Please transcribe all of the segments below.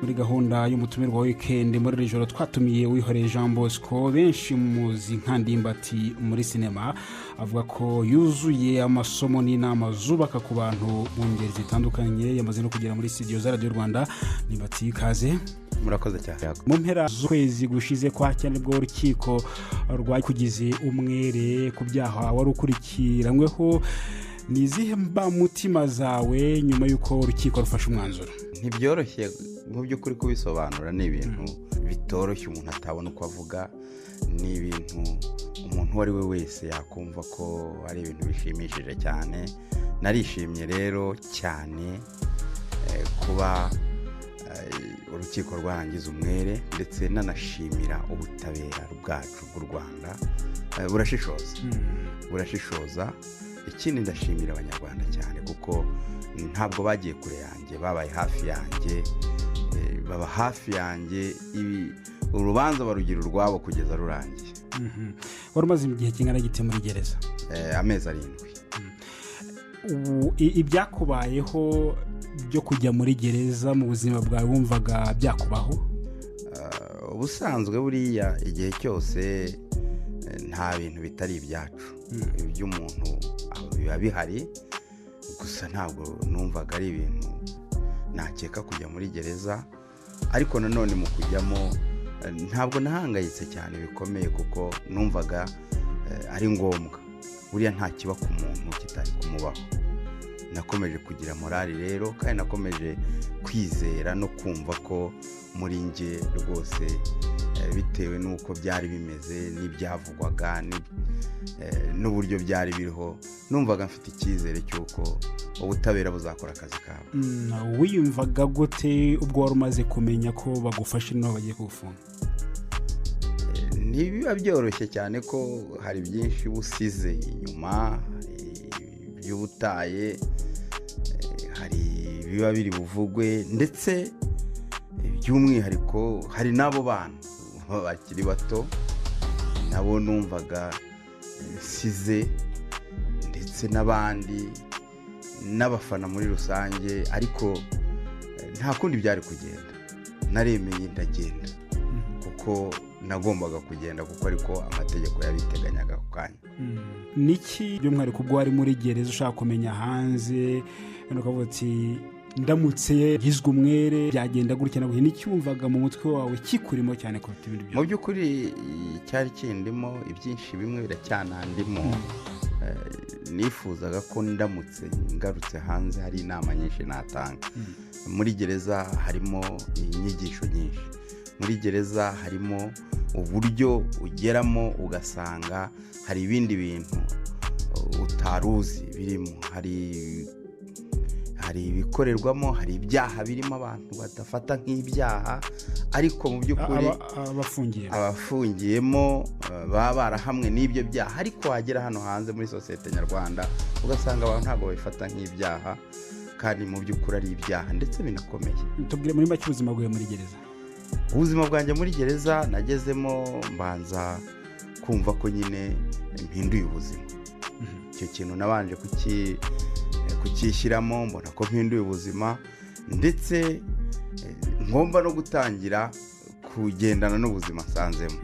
muri gahunda y'umutumirwa weekend muri ijoro twatumiye wihoreye Jean Bosco benshi muzi nka Ndimbati muri sinema avuga ko yuzuye amasomo n'inama zubaka ku bantu mu ngeri zitandukanye yamaze no kugera muri studio za Radio Rwanda. Ndimbati kaze. Murakoze cyane. Mu mpera z'ukwezi gushize kwa cyane bwo urukiko rwakugize umwere ku byaha wari ukurikiranyweho, ni izihe mutima zawe nyuma y'uko urukiko rufashe umwanzuro? Ntibyoroshye mu by'ukuri kubisobanura, ni ibintu bitoroshye umuntu atabona uko avuga, ni ibintu umuntu uwo ari we wese yakumva ko ari ibintu bishimishije cyane. Narishimye rero cyane kuba urukiko rwarangiza umwere, ndetse nanashimira ubutabera bwacu bw'u Rwanda. Burashishoza. Ikindi ndashimira abanyarwanda cyane kuko ntabwo bagiye kure yanjye, babaye hafi yanjye, baba hafi yanjye, urubanza barugira urwabo kugeza rurangiye. Wari umaze igihe kingana gite muri gereza? Amezi 7. Ibyakubayeho byo kujya muri gereza mu buzima bwawe wumvaga byakubaho? Ubusanzwe buriya igihe cyose nta bintu bitari ibyacu, iby'umuntu biba bihari, gusa ntabwo numvaga ari ibintu nakeka kujya muri gereza. Ariko nanone mu kujyamo ntabwo nahangayitse cyane bikomeye, kuko numvaga ari ngombwa. Buriya nta kiba ku muntu kitari kumubaho. Nakomeje kugira morali rero, kandi nakomeje kwizera no kumva ko muri nge rwose, bitewe n'uko byari bimeze n'ibyavugwaga n'uburyo byari biriho, numvaga mfite icyizere cy'uko ubutabera buzakora akazi kabo. Wiyumvaga gute ubwo wari umaze kumenya ko bagufashe n'aho bagiye kugufunga? Ntibiba byoroshye cyane ko hari byinshi busize inyuma, by'ubutaye, hari biba biri buvugwe, ndetse by'umwihariko hari n'abo bana bakiri bato nabo numvaga size, ndetse n'abandi n'abafana muri rusange. Ariko nta kundi byari kugenda, naremeye ndagenda kuko nagombaga kugenda, kuko ariko amategeko yabiteganyaga ku kanya. Niki by'umwihariko ubwo wari muri gereza ushaka kumenya hanze, ukavuga uti ndamutse gizwe umwere byagenda gutya naguhe? Niki wumvaga mu mutwe wawe kikurimo cyane kuruta ibindi byose? Mu by'ukuri cyari kindimo ibyinshi, bimwe biracyanandimo. Nifuzaga ko ndamutse ngarutse hanze hari inama nyinshi natanga. Muri gereza harimo inyigisho nyinshi, muri gereza harimo uburyo ugeramo ugasanga hari ibindi bintu utaruzi birimo, hari ibikorerwamo, hari ibyaha birimo abantu badafata nk'ibyaha, ariko mu by'ukuri abafungiyemo baba barahamwe n'ibyo byaha. Ariko wagera hano hanze muri sosiyete nyarwanda ugasanga abantu ntabwo babifata nk'ibyaha, kandi mu by'ukuri ari ibyaha ndetse binakomeye. Tubwire muri make ubuzima bwawe muri gereza. Ubuzima bwanjye muri gereza nagezemo mbanza kumva ko nyine mpinduye ubuzima. Icyo kintu nabanje kukishyiramo, mbona ko mpinduye ubuzima, ndetse ngomba no gutangira kugendana n'ubuzima nsanzemo.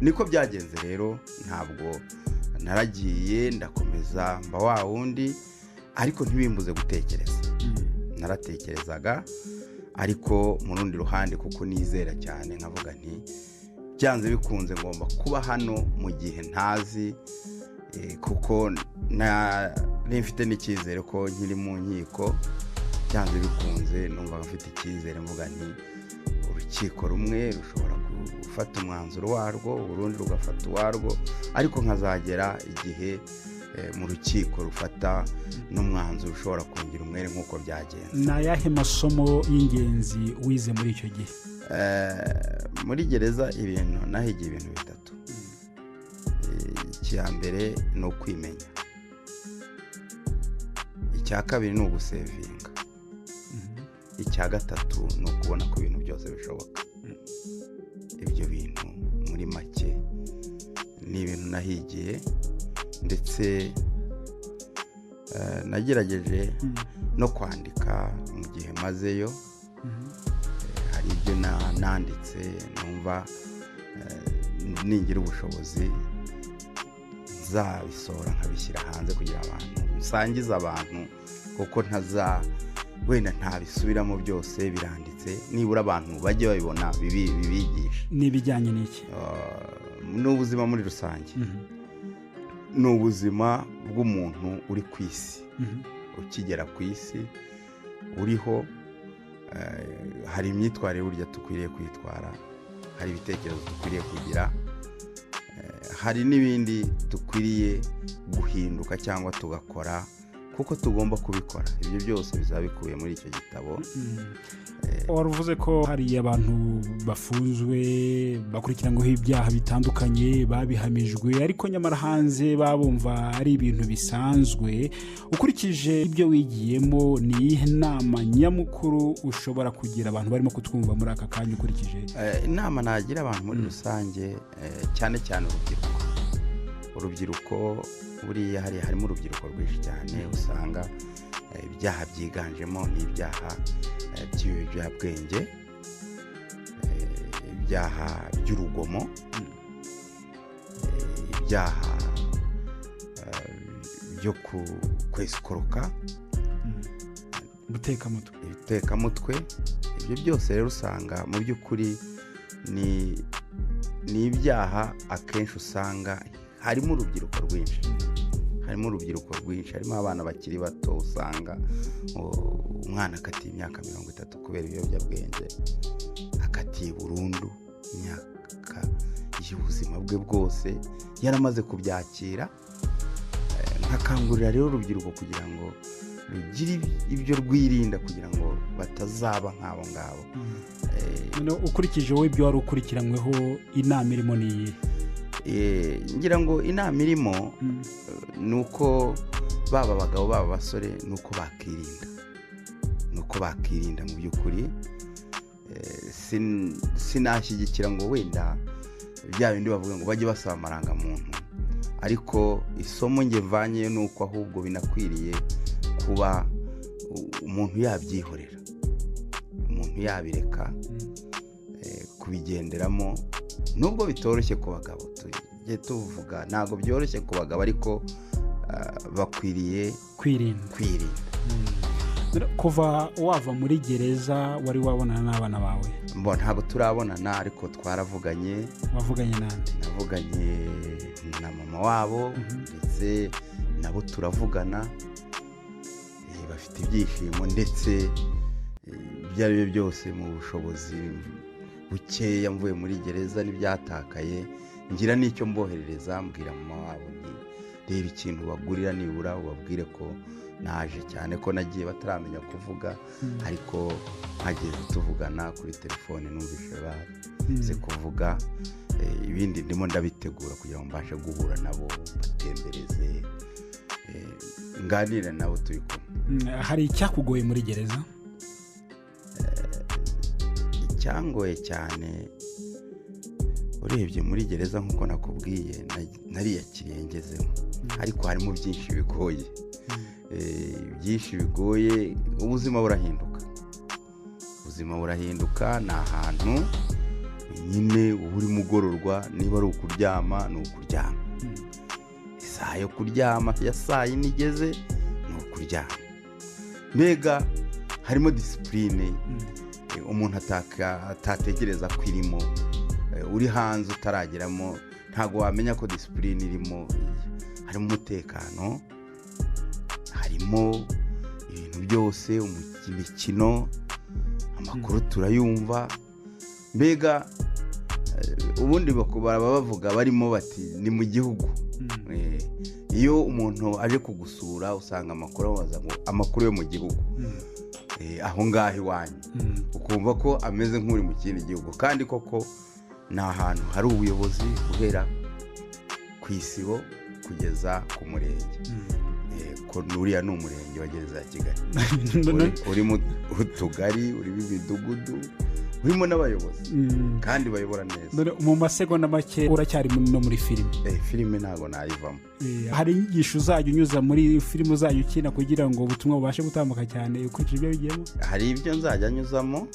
Niko byagenze rero, ntabwo naragiye ndakomeza mba wa wundi, ariko ntibimbuze gutekereza. Naratekerezaga, ariko mu rundi ruhande kuko nizera cyane nkavuga nti byanze bikunze ngomba kuba hano mu gihe ntazi, kuko mfite n'icyizere ko nkiri mu nkiko. Byanze bikunze numva mfite icyizere, mvuga nti urukiko rumwe rushobora gufata umwanzuro warwo, urundi rugafata uwarwo, ariko nkazagera igihe mu rukiko rufata n'umwanzuro ushobora kungira umwere nk'uko byagenze. Ni ayahe masomo y'ingenzi wize muri icyo gihe? Muri gereza nahigiye ibintu bitatu. Icya mbere ni ukwimenya, icya kabiri ni ugusevinga, icya gatatu ni ukubona ko ibintu byose bishoboka. Ibyo bintu muri make ni ibintu nahigiye, ndetse nagerageje no kwandika mu gihe mazeyo. Hari ibyo nanditse numva ningira ubushobozi nzabisohora nkabishyira hanze kugira abantu nsangiza abantu, kuko wenda ntabisubiramo byose biranditse, nibura abantu bajye babibona bibigisha. N'ibijyanye n'iki? N'ubuzima muri rusange. Ni ubuzima bw'umuntu uri ku isi, ukigera ku isi uriho. Hari imyitwarire burya dukwiriye kwitwara, hari ibitekerezo dukwiriye kugira, hari n'ibindi dukwiriye guhinduka cyangwa tugakora, kuko tugomba kubikora. Ibyo byose bizaba bikubiye muri icyo gitabo. Waruvuze ko hari abantu bafunzwe bakurikiranyweho ibyaha bitandukanye babihamijwe, ariko nyamara hanze babumva ari ibintu bisanzwe. Ukurikije ibyo wigiyemo, ni iyihe nama nyamukuru ushobora kugira abantu barimo kutwumva muri aka kanya? Ukurikije inama nagira abantu muri rusange, cyane cyane urubyiruko buriya harimo urubyiruko rwinshi cyane, usanga ibyaha byiganjemo n'ibyaha by'ibiyobyabwenge, ibyaha by'urugomo, ibyaha byo kwesikoroka, ubutekamutwe. Ibyo byose rero usanga mu by'ukuri ni ibyaha akenshi usanga harimo urubyiruko rwinshi, harimo abana bakiri bato. Usanga umwana akatiye imyaka 30 kubera ibiyobyabwenge, akatiye burundu imyaka y'ubuzima bwe bwose yaramaze kubyakira. Nkakangurira rero urubyiruko kugira ngo rugire ibyo rwirinda kugira ngo batazaba nk'abo ngabo. Ukurikije wowe ibyo wari ukurikiranyweho, inama irimo ni ngira ngo inama irimo ni uko baba abagabo baba abasore, ni uko bakirinda mu by'ukuri. Sinashyigikira ngo wenda bya bindi bavuga ngo bajye basaba amarangamuntu, ariko isomo nge mvanyeyo ni uko ahubwo binakwiriye kuba umuntu yabyihorera, umuntu yabireka kubigenderamo. Nubwo bitoroshye ku bagabo, tujye tuvuga ntabwo byoroshye ku bagabo, ariko bakwiriye kwirinda. Kuva wava muri gereza wari wabonana n'abana bawe? Ntabwo turabonana, ariko twaravuganye. Wavuganye nande? Navuganye na mama wabo, ndetse nabo turavugana. Bafite ibyishimo, ndetse ibyo ari byo byose mu bushobozi bukeya mvuye muri gereza n'ibyatakaye, ngira n'icyo mboherereza. Mbwira mama wabo nti reba ikintu bagurira, nibura ubabwire ko naje, cyane ko nagiye bataramenya kuvuga, ariko hageze tuvugana kuri telefone numvise baze kuvuga. Ibindi ndimo ndabitegura kugira ngo mbashe guhura nabo, batembereze, nganire nabo turi kumwe. Hari icyakugoye muri gereza? Icyangoye cyane, urebye muri gereza nk'uko nakubwiye, nariyakiriye ngezemo, ariko harimo byinshi bigoye. Ubuzima burahinduka. Ni ahantu nyine uri mugororwa, niba ari ukuryama ni ukuryama, isaha yo kuryama ya saa yine igeze ni ukuryama. Mbega harimo disipurine umuntu atatekereza ko irimo. Uri hanze utarageramo ntabwo wamenya ko disipurine irimo. Harimo umutekano, harimo ibintu byose, imikino, amakuru turayumva. Mbega ubundi baba bavuga barimo bati ni mu gihugu. Iyo umuntu aje kugusura usanga amakuru yo mu gihugu, aho ngaho iwanyu, ukumva ko ameze nk'uri mu kindi gihugu. Kandi koko ni ahantu hari ubuyobozi guhera ku isibo kugeza ku murenge. Uriya ni umurenge wa gereza ya Kigali. Uri mu tugari, uri mu midugudu, burimo n'abayobozi kandi bayobora neza. mu masegonda make uracyari no muri filime. Filime ntabwo nayivamo. Hari inyigisho uzajya unyuza muri filime uzajya ukina kugira ngo ubutumwa bubashe gutambuka cyane ukurikije ibyo bigiyemo? Hari ibyo nzajya nyuzamo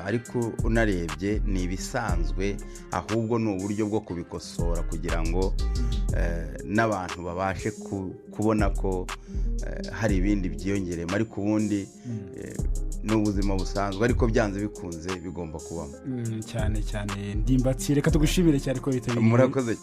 ariko unarebye ni ibisanzwe, ahubwo ni uburyo bwo kubikosora kugira ngo n'abantu babashe kubona ko hari ibindi byiyongeremo, ariko ubundi ni ubuzima busanzwe, ariko byanze bikunze bigomba kubamo. Cyane cyane Ndimbati, reka tugushimire cyane ko bitabiriye. Murakoze.